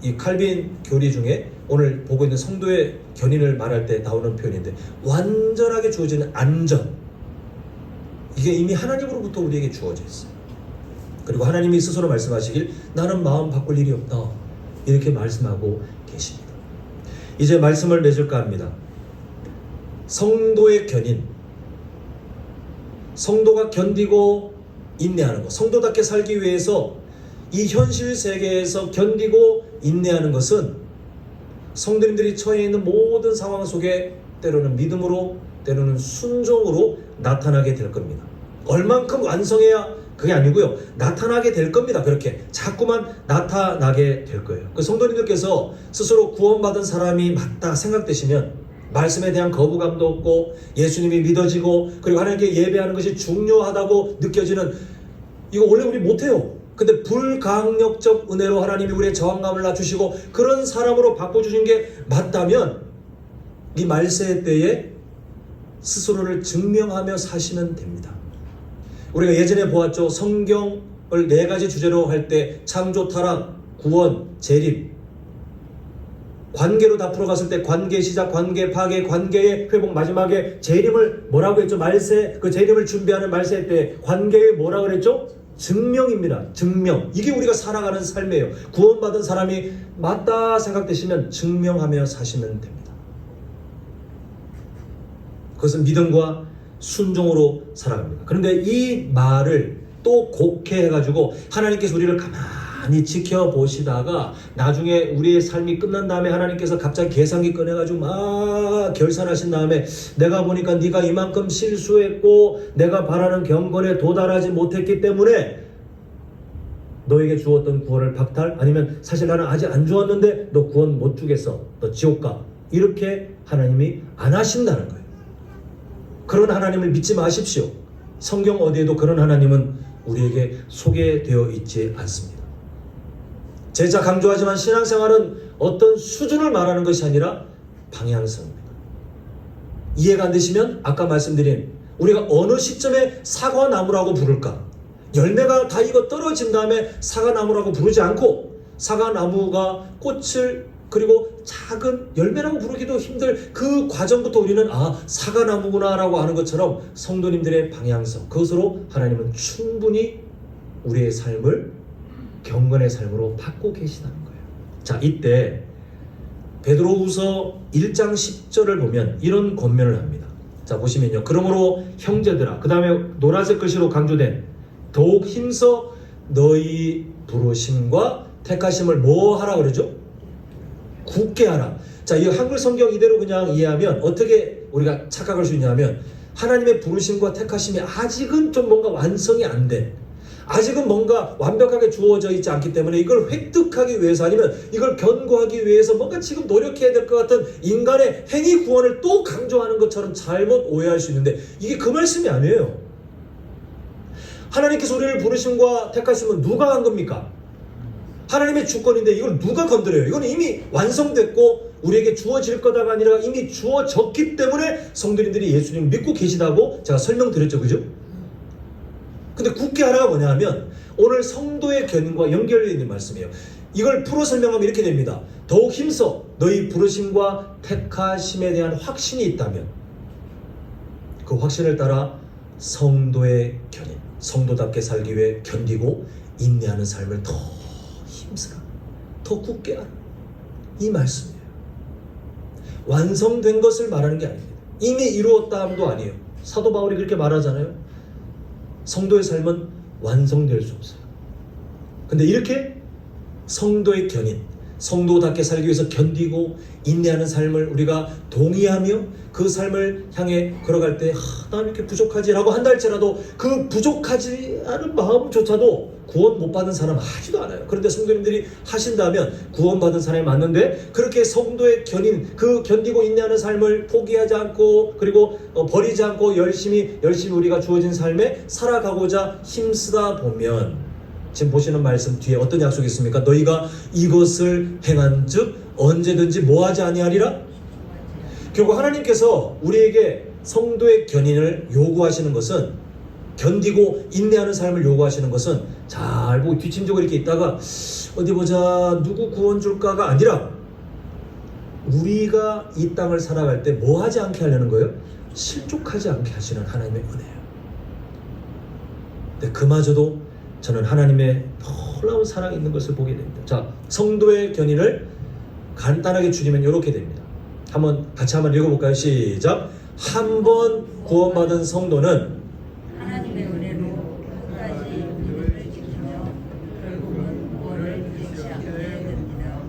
이 칼빈 교리 중에 오늘 보고 있는 성도의 견인을 말할 때 나오는 표현인데, 완전하게 주어지는 안전, 이게 이미 하나님으로부터 우리에게 주어져 있어요. 그리고 하나님이 스스로 말씀하시길 나는 마음 바꿀 일이 없다, 이렇게 말씀하고 계십니다. 이제 말씀을 맺을까 합니다. 성도의 견인, 성도가 견디고 인내하는 것, 성도답게 살기 위해서 이 현실 세계에서 견디고 인내하는 것은 성도님들이 처해 있는 모든 상황 속에 때로는 믿음으로, 때로는 순종으로 나타나게 될 겁니다. 얼만큼 완성해야 그게 아니고요, 나타나게 될 겁니다. 그렇게 자꾸만 나타나게 될 거예요. 그 성도님들께서 스스로 구원받은 사람이 맞다 생각되시면 말씀에 대한 거부감도 없고 예수님이 믿어지고 그리고 하나님께 예배하는 것이 중요하다고 느껴지는, 이거 원래 우리 못해요. 근데 불강력적 은혜로 하나님이 우리의 저항감을 낮추시고 그런 사람으로 바꿔주신 게 맞다면, 이 말세 때에 스스로를 증명하며 사시면 됩니다. 우리가 예전에 보았죠. 성경을 4가지 주제로 할 때 창조, 타락, 구원, 재림, 관계로 다 풀어갔을 때 관계 시작, 관계 파괴, 관계의 회복, 마지막에 재림을 뭐라고 했죠? 말세, 그 재림을 준비하는 말세 때 관계에 뭐라고 그랬죠? 증명입니다. 증명. 이게 우리가 살아가는 삶이에요. 구원받은 사람이 맞다 생각되시면 증명하며 사시면 됩니다. 그것은 믿음과 순종으로 살아갑니다. 그런데 이 말을 또 곡해해가지고 하나님께서 우리를 가만히 지켜보시다가 나중에 우리의 삶이 끝난 다음에 하나님께서 갑자기 계산기 꺼내가지고 막 결산하신 다음에 내가 보니까 네가 이만큼 실수했고 내가 바라는 경건에 도달하지 못했기 때문에 너에게 주었던 구원을 박탈, 아니면 사실 나는 아직 안 주었는데 너 구원 못 주겠어, 너 지옥 가, 이렇게 하나님이 안 하신다는 거예요. 그런 하나님을 믿지 마십시오. 성경 어디에도 그런 하나님은 우리에게 소개되어 있지 않습니다. 재차 강조하지만 신앙생활은 어떤 수준을 말하는 것이 아니라 방향성입니다. 이해가 안 되시면 아까 말씀드린 우리가 어느 시점에 사과나무라고 부를까? 열매가 다 익어 떨어진 다음에 사과나무라고 부르지 않고 사과나무가 꽃을 그리고 작은 열매라고 부르기도 힘들 그 과정부터 우리는 사과나무구나 라고 하는 것처럼 성도님들의 방향성, 그것으로 하나님은 충분히 우리의 삶을 경건의 삶으로 받고 계시다는 거예요. 자, 이때 베드로후서 1장 10절을 보면 이런 권면을 합니다. 자, 보시면요. 그러므로 형제들아, 그 다음에 노란색 글씨로 강조된 더욱 힘써 너희 부르심과 택하심을 뭐 하라 그러죠? 굳게 하라. 자, 이 한글 성경 이대로 그냥 이해하면 어떻게 우리가 착각할 수 있냐면 하나님의 부르심과 택하심이 아직은 좀 뭔가 완성이 안 된, 아직은 뭔가 완벽하게 주어져 있지 않기 때문에 이걸 획득하기 위해서 아니면 이걸 견고하기 위해서 뭔가 지금 노력해야 될 것 같은 인간의 행위 구원을 또 강조하는 것처럼 잘못 오해할 수 있는데 이게 그 말씀이 아니에요. 하나님께서 우리를 부르심과 택하심은 누가 한 겁니까? 하나님의 주권인데 이걸 누가 건드려요? 이건 이미 완성됐고 우리에게 주어질 거다가 아니라 이미 주어졌기 때문에 성도님들이 예수님 믿고 계시다고 제가 설명드렸죠. 그죠? 근데 굳게 하라가 뭐냐 하면 오늘 성도의 견인과 연결되어 있는 말씀이에요. 이걸 풀어 설명하면 이렇게 됩니다. 더욱 힘써 너희 부르심과 택하심에 대한 확신이 있다면 그 확신을 따라 성도의 견인, 성도답게 살기 위해 견디고 인내하는 삶을 더 힘쓰라, 더 굳게 하라, 이 말씀이에요. 완성된 것을 말하는 게 아닙니다. 이미 이루었다 함도 아니에요. 사도 바울이 그렇게 말하잖아요. 성도의 삶은 완성될 수 없어요. 근데 이렇게 성도의 견인, 성도답게 살기 위해서 견디고 인내하는 삶을 우리가 동의하며 그 삶을 향해 걸어갈 때 난 이렇게 부족하지 라고 한다 할지라도 그 부족하지 않은 마음조차도 구원 못 받은 사람 하지도 않아요. 그런데 성도님들이 하신다면 구원받은 사람이 맞는데 그렇게 성도의 견인, 그 견디고 인내하는 삶을 포기하지 않고 그리고 버리지 않고 열심히 우리가 주어진 삶에 살아가고자 힘쓰다 보면 지금 보시는 말씀 뒤에 어떤 약속이 있습니까? 너희가 이것을 행한 즉 언제든지 뭐하지 아니하리라? 결국 하나님께서 우리에게 성도의 견인을 요구하시는 것은, 견디고 인내하는 삶을 요구하시는 것은 잘 보고 뒷짐지고 이렇게 있다가 어디 보자 누구 구원 줄까가 아니라 우리가 이 땅을 살아갈 때 뭐하지 않게 하려는 거예요? 실족하지 않게 하시는 하나님의 은혜예요. 근데 그마저도 저는 하나님의 놀라운 사랑이 있는 것을 보게 됩니다. 자, 성도의 견인을 간단하게 줄이면 이렇게 됩니다. 같이 한번 읽어볼까요? 시작. 한 번 구원받은 성도는 하나님의 은혜로 끝까지 믿음을 지키며 결국은 구원을 잃지 않게 됩니다.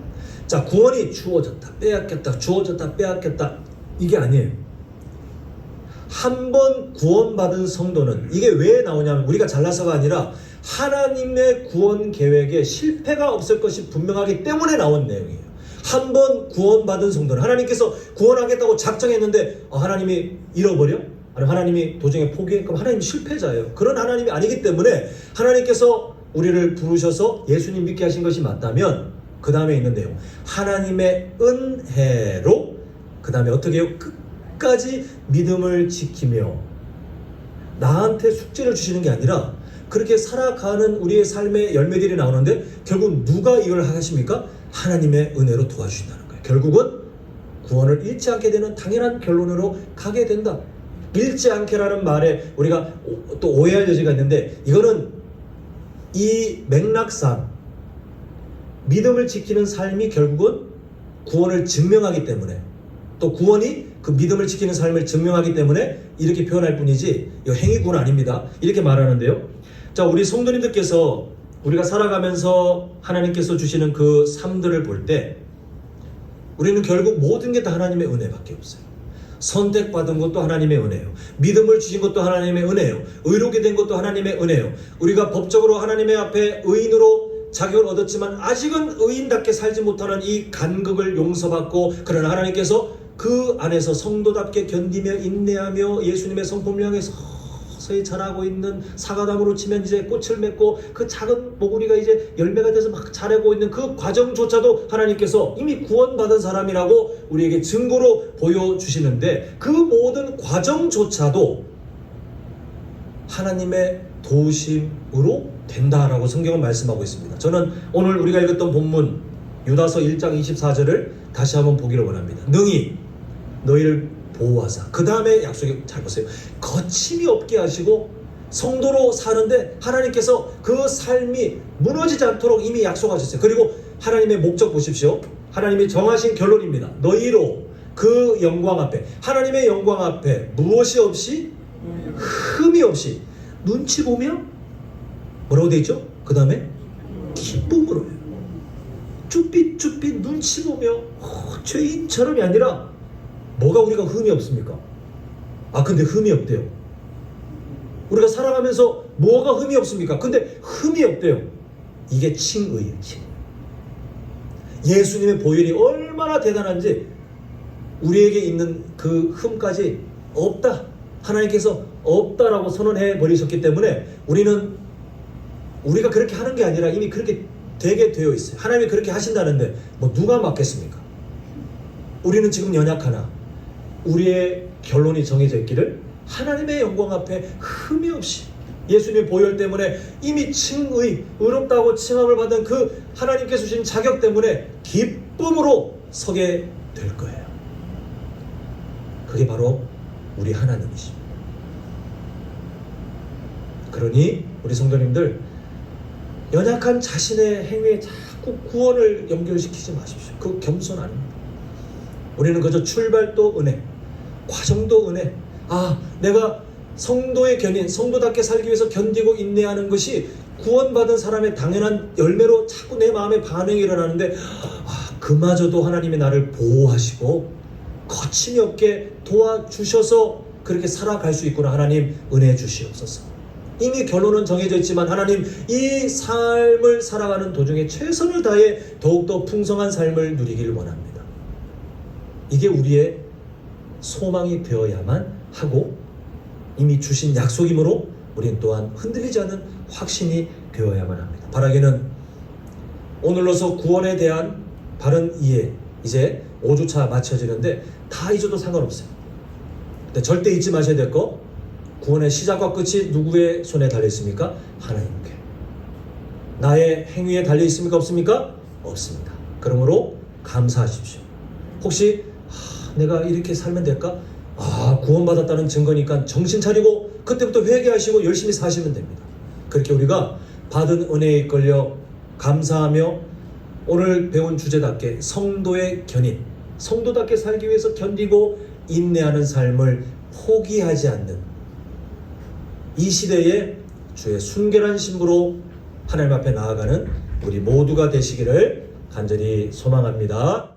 자, 구원이 주어졌다 빼앗겼다 주어졌다 빼앗겼다 이게 아니에요. 한 번 구원받은 성도는 이게 왜 나오냐면 우리가 잘나서가 아니라 하나님의 구원 계획에 실패가 없을 것이 분명하기 때문에 나온 내용이에요. 한 번 구원받은 성도는 하나님께서 구원하겠다고 작정했는데 하나님이 잃어버려? 아니면 하나님이 도중에 포기해? 그럼 하나님 실패자예요. 그런 하나님이 아니기 때문에 하나님께서 우리를 부르셔서 예수님 믿게 하신 것이 맞다면 그 다음에 있는 내용 하나님의 은혜로 그 다음에 어떻게 해요? 끝까지 믿음을 지키며 나한테 숙제를 주시는 게 아니라 그렇게 살아가는 우리의 삶의 열매들이 나오는데 결국 누가 이걸 하십니까? 하나님의 은혜로 도와주신다는 거예요. 결국은 구원을 잃지 않게 되는 당연한 결론으로 가게 된다. 잃지 않게라는 말에 우리가 또 오해할 여지가 있는데, 이거는 이 맥락상 믿음을 지키는 삶이 결국은 구원을 증명하기 때문에, 또 구원이 그 믿음을 지키는 삶을 증명하기 때문에 이렇게 표현할 뿐이지, 이 행위구는 아닙니다. 이렇게 말하는데요. 자, 우리 성도님들께서 우리가 살아가면서 하나님께서 주시는 그 삶들을 볼 때 우리는 결국 모든 게 다 하나님의 은혜밖에 없어요. 선택받은 것도 하나님의 은혜예요. 믿음을 주신 것도 하나님의 은혜예요. 의롭게 된 것도 하나님의 은혜예요. 우리가 법적으로 하나님의 앞에 의인으로 자격을 얻었지만 아직은 의인답게 살지 못하는 이 간극을 용서받고, 그러나 하나님께서 그 안에서 성도답게 견디며 인내하며 예수님의 성품을 향해서 서서히 자라고 있는 사과나무로 치면 이제 꽃을 맺고 그 작은 모구리가 이제 열매가 돼서 막 자라고 있는 그 과정조차도 하나님께서 이미 구원받은 사람이라고 우리에게 증거로 보여주시는데, 그 모든 과정조차도 하나님의 도우심으로 된다라고 성경은 말씀하고 있습니다. 저는 오늘 우리가 읽었던 본문 유다서 1장 24절을 다시 한번 보기를 원합니다. 능히 너희를 보호하사, 그 다음에 약속이, 잘 보세요, 거침이 없게 하시고 성도로 사는데 하나님께서 그 삶이 무너지지 않도록 이미 약속하셨어요. 그리고 하나님의 목적 보십시오. 하나님이 정하신 결론입니다. 너희로 그 영광 앞에, 하나님의 영광 앞에 무엇이 없이, 흠이 없이, 눈치 보며 뭐라고 되어 있죠? 그 다음에 기쁨으로 해요. 쭈삣쭈삣 눈치 보며 죄인처럼이 아니라, 뭐가 우리가 흠이 없습니까? 아, 근데 흠이 없대요. 우리가 살아가면서 뭐가 흠이 없습니까? 근데 흠이 없대요. 이게 칭의예요. 칭의. 예수님의 보혈이 얼마나 대단한지 우리에게 있는 그 흠까지 없다, 하나님께서 없다라고 선언해 버리셨기 때문에 우리는, 우리가 그렇게 하는 게 아니라 이미 그렇게 되게 되어 있어요. 하나님이 그렇게 하신다는데 뭐 누가 막겠습니까? 우리는 지금 연약하나 우리의 결론이 정해져 있기를, 하나님의 영광 앞에 흠이 없이 예수님의 보혈 때문에 이미 칭의, 의롭다고 칭함을 받은 그 하나님께서 주신 자격 때문에 기쁨으로 서게 될 거예요. 그게 바로 우리 하나님이십니다. 그러니 우리 성도님들, 연약한 자신의 행위에 자꾸 구원을 연결시키지 마십시오. 그 겸손 아닙니다. 우리는 그저 출발도 은혜, 과정도 은혜. 아, 내가 성도의 견인, 성도답게 살기 위해서 견디고 인내하는 것이 구원받은 사람의 당연한 열매로 자꾸 내 마음에 반응이 일어나는데, 아, 그마저도 하나님이 나를 보호하시고 거침이 없게 도와주셔서 그렇게 살아갈 수 있구나. 하나님 은혜 주시옵소서. 이미 결론은 정해져 있지만 하나님, 이 삶을 살아가는 도중에 최선을 다해 더욱더 풍성한 삶을 누리길 원합니다. 이게 우리의 소망이 되어야만 하고 이미 주신 약속이므로 우리는 또한 흔들리지 않는 확신이 되어야만 합니다. 바라기는 오늘로서 구원에 대한 바른 이해, 이제 5주차 마쳐지는데 다 잊어도 상관없어요. 근데 절대 잊지 마셔야 될 거, 구원의 시작과 끝이 누구의 손에 달려있습니까? 하나님께. 나의 행위에 달려있습니까? 없습니까? 없습니다. 그러므로 감사하십시오. 혹시 내가 이렇게 살면 될까? 아, 구원받았다는 증거니까 정신 차리고 그때부터 회개하시고 열심히 사시면 됩니다. 그렇게 우리가 받은 은혜에 이끌려 감사하며 오늘 배운 주제답게 성도의 견인, 성도답게 살기 위해서 견디고 인내하는 삶을 포기하지 않는 이 시대에 주의 순결한 신부로 하나님 앞에 나아가는 우리 모두가 되시기를 간절히 소망합니다.